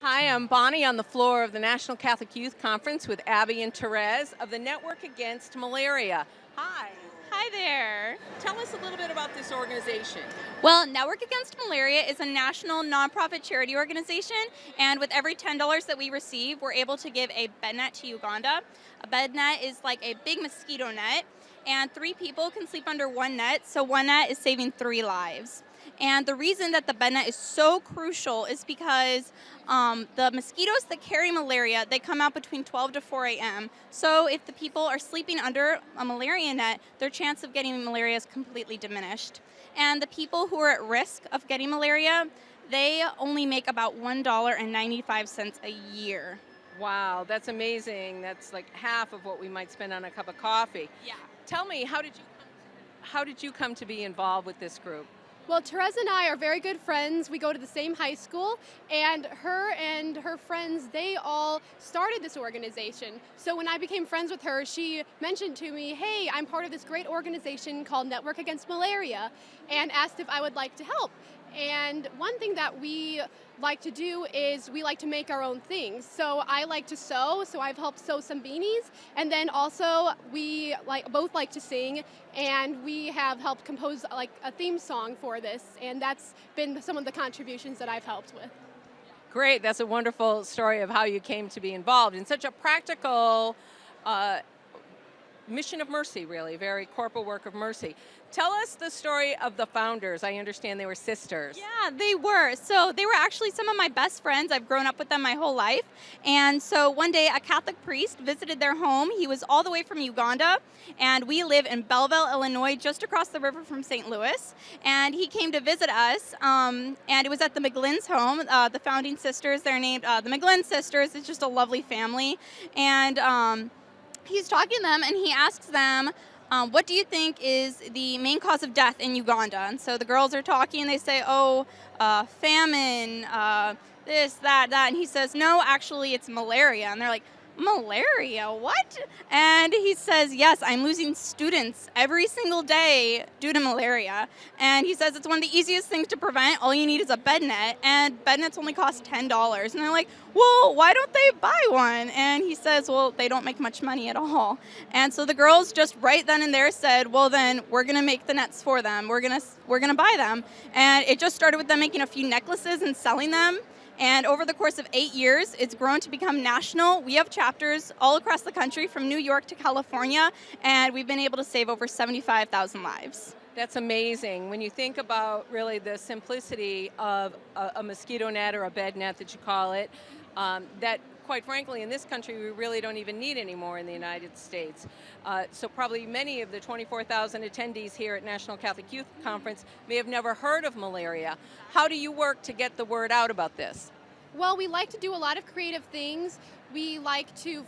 Hi, I'm Bonnie on the floor of the National Catholic Youth Conference with Abby and Therese of the Network Against Malaria. Hi. Hi there. Tell us a little bit about this organization. Well, Network Against Malaria is a national nonprofit charity organization, and with every $10 that we receive, we're able to give a bed net to Uganda. A bed net is like a big mosquito net, and 3 people can sleep under one net, so one net is saving 3 lives. And the reason that the bed net is so crucial is because the mosquitoes that carry malaria, they come out between 12 to 4 a.m. So if the people are sleeping under a malaria net, their chance of getting malaria is completely diminished. And the people who are at risk of getting malaria, they only make about $1.95 a year. Wow, that's amazing. That's like half of what we might spend on a cup of coffee. Yeah. Tell me, how did you come to be involved with this group? Well, Therese and I are very good friends. We go to the same high school, and her friends, they all started this organization. So when I became friends with her, she mentioned to me, hey, I'm part of this great organization called Network Against Malaria, and asked if I would like to help. And one thing that we like to do is we like to make our own things. So I like to sew, so I've helped sew some beanies, and then also we both like to sing, and we have helped compose like a theme song for this, and that's been some of the contributions that I've helped with. Great, that's a wonderful story of how you came to be involved in such a practical mission of mercy, really, very corporal work of mercy. Tell us the story of the founders. I understand they were sisters. Yeah, they were. So they were actually some of my best friends. I've grown up with them my whole life. And so one day a Catholic priest visited their home. He was all the way from Uganda, and we live in Belleville, Illinois, just across the river from St. Louis. And he came to visit us, and it was at the McGlynn's home. The founding sisters, they're named the McGlynn sisters. It's just a lovely family. And he's talking to them, and he asks them, what do you think is the main cause of death in Uganda? And so the girls are talking, and they say, famine, this, that. And he says, no, actually, it's malaria. And they're like, malaria, what? And he says, yes, I'm losing students every single day due to malaria. And he says it's one of the easiest things to prevent. All you need is a bed net, and bed nets only cost $10. And they're like, well, why don't they buy one? And he says, well, they don't make much money at all. And so the girls just right then and there said, well, then we're going to make the nets for them. We're going to buy them. And it just started with them making a few necklaces and selling them. And over the course of 8 years, it's grown to become national. We have chapters all across the country, from New York to California, and we've been able to save over 75,000 lives. That's amazing. When you think about really the simplicity of a mosquito net or a bed net that you call it, that quite frankly in this country we really don't even need anymore in the United States. So probably many of the 24,000 attendees here at National Catholic Youth Conference may have never heard of malaria. How do you work to get the word out about this? Well, we like to do a lot of creative things. We like to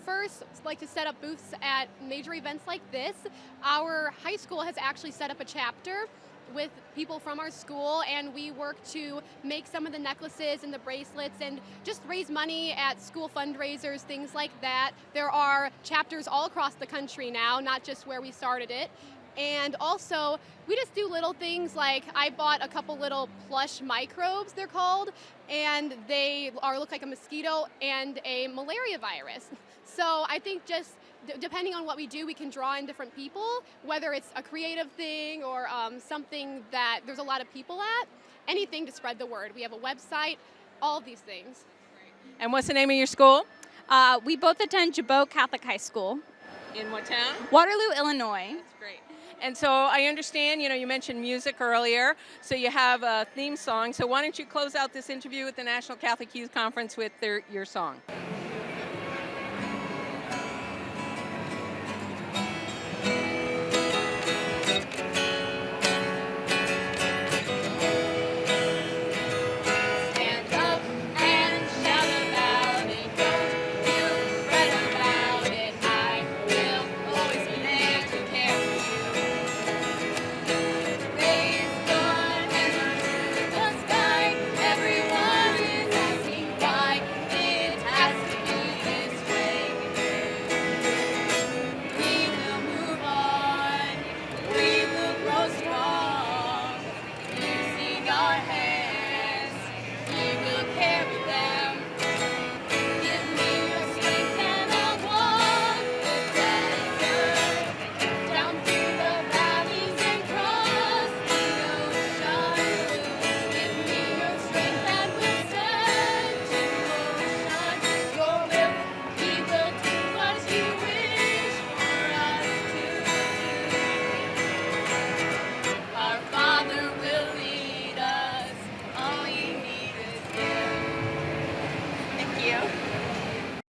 set up booths at major events like this. Our high school has actually set up a chapter with people from our school, and we work to make some of the necklaces and the bracelets and just raise money at school fundraisers, things like that. There are chapters all across the country now, not just where we started it. And also, we just do little things like I bought a couple little plush microbes, they're called, and they look like a mosquito and a malaria virus. So I think just depending on what we do, we can draw in different people, whether it's a creative thing or something that there's a lot of people at, anything to spread the word. We have a website, all of these things. And what's the name of your school? We both attend Jabot Catholic High School. In what town? Waterloo, Illinois. That's great. And so I understand, you mentioned music earlier, so you have a theme song. So why don't you close out this interview with the National Catholic Youth Conference with your song?